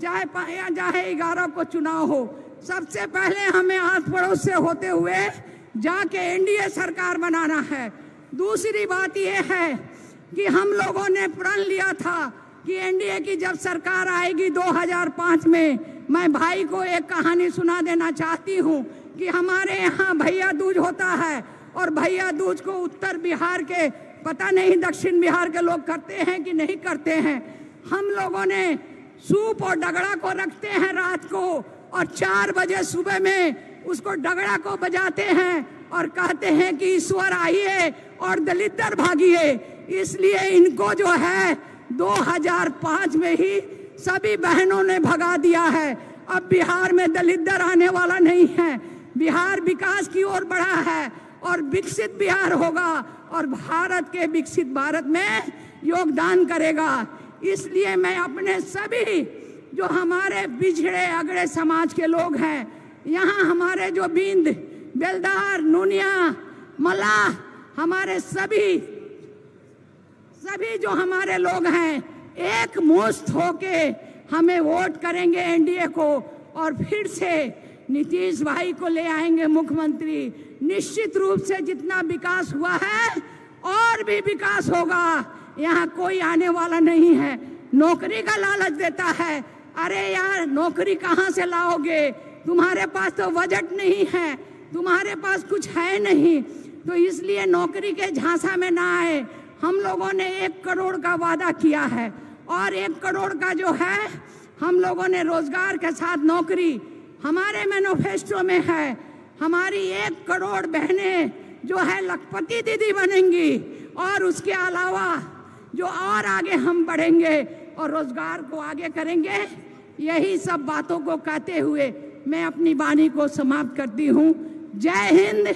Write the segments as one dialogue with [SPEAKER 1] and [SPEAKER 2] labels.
[SPEAKER 1] चाहे 11 को चुनाव हो, सबसे पहले हमें आस पड़ोस से होते हुए जाके एनडीए सरकार बनाना है। दूसरी बात यह है कि हम लोगों ने प्रण लिया था कि एनडीए की जब सरकार आएगी 2005 में, मैं भाई को एक कहानी सुना देना चाहती हूँ कि हमारे यहाँ भैया दूज होता है और भैया दूज को उत्तर बिहार के, पता नहीं दक्षिण बिहार के लोग करते हैं कि नहीं करते हैं। हम लोगों ने सूप और डगड़ा को रखते हैं रात को और 4 बजे सुबह में उसको डगड़ा को बजाते हैं और कहते हैं कि ईश्वर आइए और दलितर भागिए। इसलिए इनको जो है 2005 में ही सभी बहनों ने भगा दिया है। अब बिहार में दलितर आने वाला नहीं है। बिहार विकास की ओर बढ़ा है और विकसित बिहार होगा और भारत के विकसित भारत में योगदान करेगा। इसलिए मैं अपने सभी जो हमारे पिछड़े अगड़े समाज के लोग हैं, यहाँ हमारे जो बिंद, बेलदार, नूनिया, मल्लाह, हमारे सभी जो हमारे लोग हैं, एक मुश्त होके हमें वोट करेंगे एनडीए को और फिर से नीतीश भाई को ले आएंगे मुख्यमंत्री। निश्चित रूप से जितना विकास हुआ है और भी विकास होगा। यहाँ कोई आने वाला नहीं है, नौकरी का लालच देता है। अरे यार, नौकरी कहाँ से लाओगे? तुम्हारे पास तो बजट नहीं है, तुम्हारे पास कुछ है नहीं, तो इसलिए नौकरी के झांसा में ना आए। हम लोगों ने 1 करोड़ का वादा किया है और 1 करोड़ का जो है हम लोगों ने रोजगार के साथ नौकरी हमारे मैनिफेस्टो में है। हमारी 1 करोड़ बहनें जो है लखपति दीदी बनेंगी और उसके अलावा जो और आगे हम बढ़ेंगे और रोजगार को आगे करेंगे। यही सब बातों को कहते हुए मैं अपनी वाणी को समाप्त करती हूँ। जय हिंद,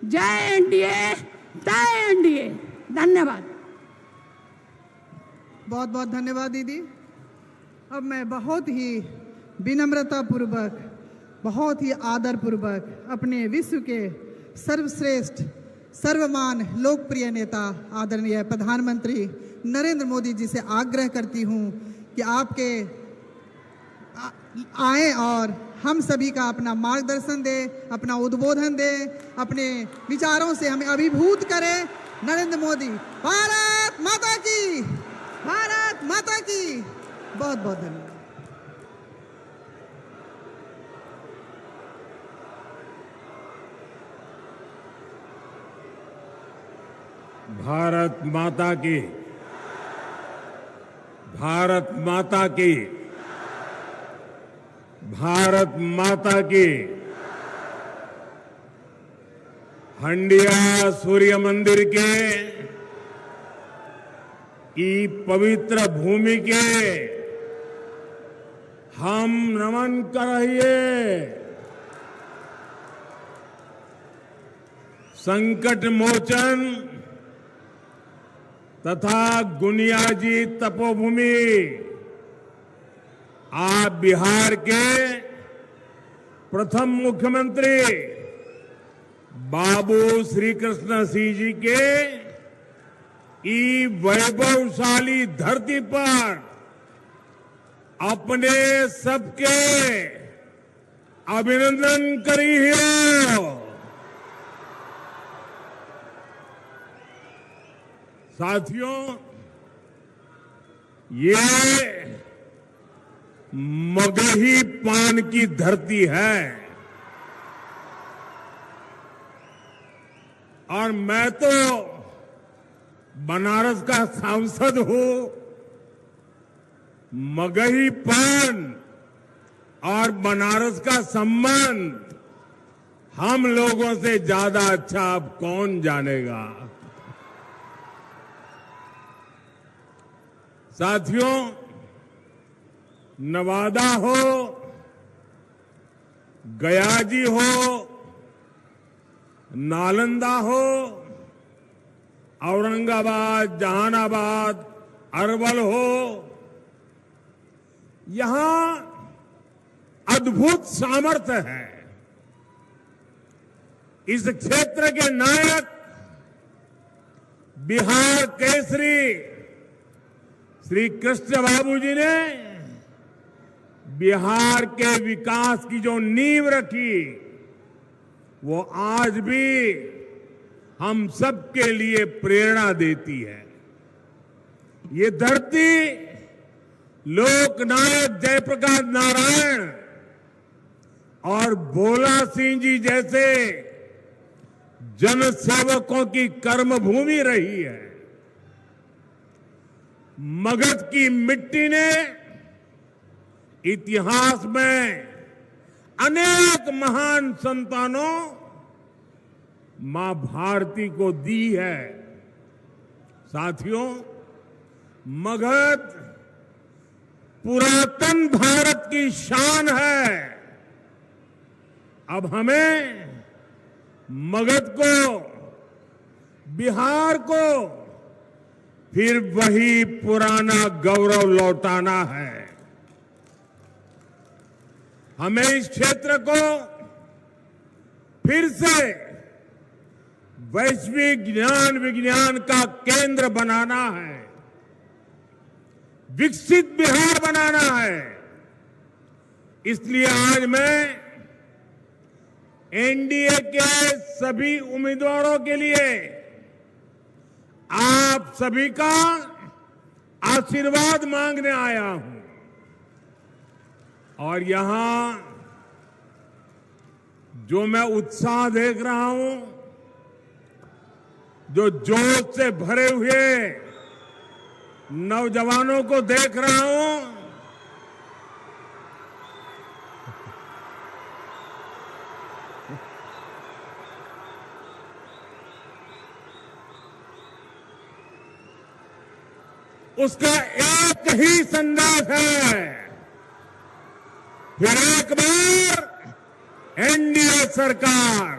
[SPEAKER 1] जय एनडीए, जय एनडीए। धन्यवाद।
[SPEAKER 2] बहुत बहुत धन्यवाद दीदी। अब मैं बहुत ही विनम्रता पूर्वक, बहुत ही आदर पूर्वक अपने विश्व के सर्वश्रेष्ठ, सर्वमान, लोकप्रिय नेता आदरणीय प्रधानमंत्री नरेंद्र मोदी जी से आग्रह करती हूँ कि आपके आए और हम सभी का अपना मार्गदर्शन दे, अपना उद्बोधन दे, अपने विचारों से हमें अभिभूत करें। नरेंद्र मोदी, भारत माता की, भारत माता की। बहुत बहुत धन्यवाद।
[SPEAKER 3] भारत माता की, भारत माता की, भारत माता की। हंडिया सूर्य मंदिर के की पवित्र भूमि के हम नमन करिए। संकट मोचन तथा गुनियाजी तपोभूमि, आप बिहार के प्रथम मुख्यमंत्री बाबू श्री कृष्ण सिंह जी के वैभवशाली धरती पर अपने सबके अभिनंदन करिए। साथियों, ये मगही पान की धरती है और मैं तो बनारस का सांसद हूं। मगही पान और बनारस का संबंध हम लोगों से ज्यादा अच्छा अब कौन जानेगा। साथियों, नवादा हो, गयाजी हो, नालंदा हो, औरंगाबाद, जहानाबाद, अरवल हो, यहां अद्भुत सामर्थ्य है। इस क्षेत्र के नायक बिहार केसरी श्री कृष्ण बाबू जी ने बिहार के विकास की जो नींव रखी, वो आज भी हम सबके लिए प्रेरणा देती है। ये धरती लोकनायक जयप्रकाश नारायण और भोला सिंह जी जैसे जनसेवकों की कर्मभूमि रही है। मगध की मिट्टी ने इतिहास में अनेक महान संतानों मां भारती को दी है। साथियों, मगध पुरातन भारत की शान है। अब हमें मगध को, बिहार को फिर वही पुराना गौरव लौटाना है। हमें इस क्षेत्र को फिर से वैश्विक ज्ञान विज्ञान का केंद्र बनाना है, विकसित बिहार बनाना है। इसलिए आज मैं एनडीए के सभी उम्मीदवारों के लिए आप सभी का आशीर्वाद मांगने आया हूं। और यहां जो मैं उत्साह देख रहा हूं, जो जोश से भरे हुए नौजवानों को देख रहा हूं, उसका एक ही संदेश है, फिर एक बार एनडीए सरकार,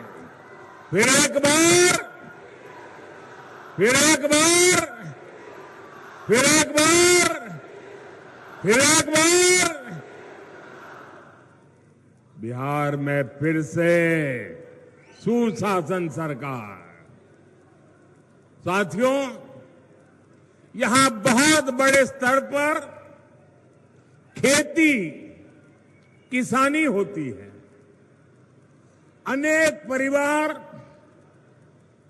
[SPEAKER 3] फिर एक बार, फिर एक बार, फिर एक बार, फिर एक बार बिहार में फिर से सुशासन सरकार। साथियों, यहां बहुत बड़े स्तर पर खेती किसानी होती है। अनेक परिवार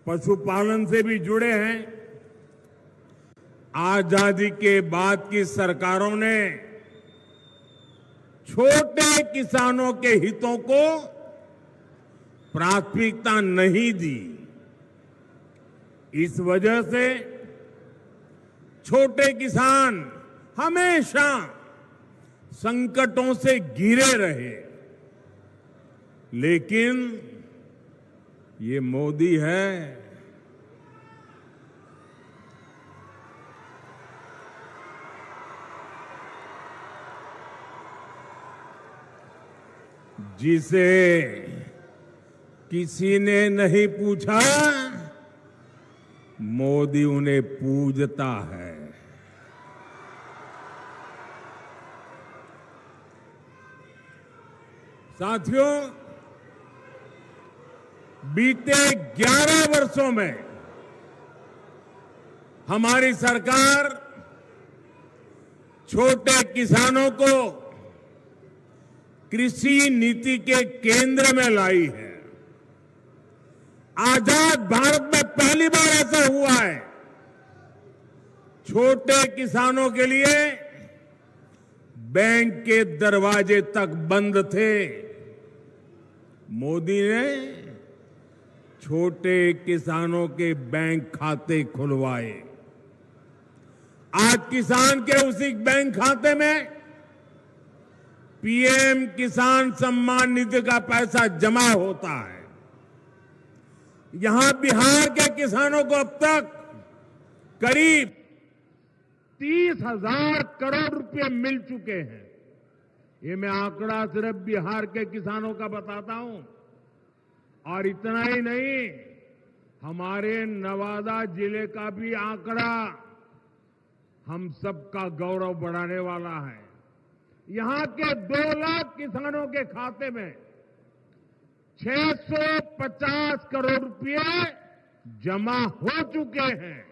[SPEAKER 3] पशुपालन से भी जुड़े हैं। आजादी के बाद की सरकारों ने छोटे किसानों के हितों को प्राथमिकता नहीं दी। इस वजह से छोटे किसान हमेशा संकटों से घिरे रहे। लेकिन ये मोदी है, जिसे किसी ने नहीं पूछा, मोदी उन्हें पूजता है। साथियों, बीते 11 वर्षों में हमारी सरकार छोटे किसानों को कृषि नीति के केंद्र में लाई है। आजाद भारत में पहली बार ऐसा हुआ है। छोटे किसानों के लिए बैंक के दरवाजे तक बंद थे। मोदी ने छोटे किसानों के बैंक खाते खुलवाए। आज किसान के उसी बैंक खाते में पीएम किसान सम्मान निधि का पैसा जमा होता है। यहां बिहार के किसानों को अब तक करीब 30,000 करोड़ रुपए मिल चुके हैं। ये मैं आंकड़ा सिर्फ बिहार के किसानों का बताता हूं। और इतना ही नहीं, हमारे नवादा जिले का भी आंकड़ा हम सबका गौरव बढ़ाने वाला है। यहां के 2 लाख किसानों के खाते में 650 करोड़ रुपए जमा हो चुके हैं।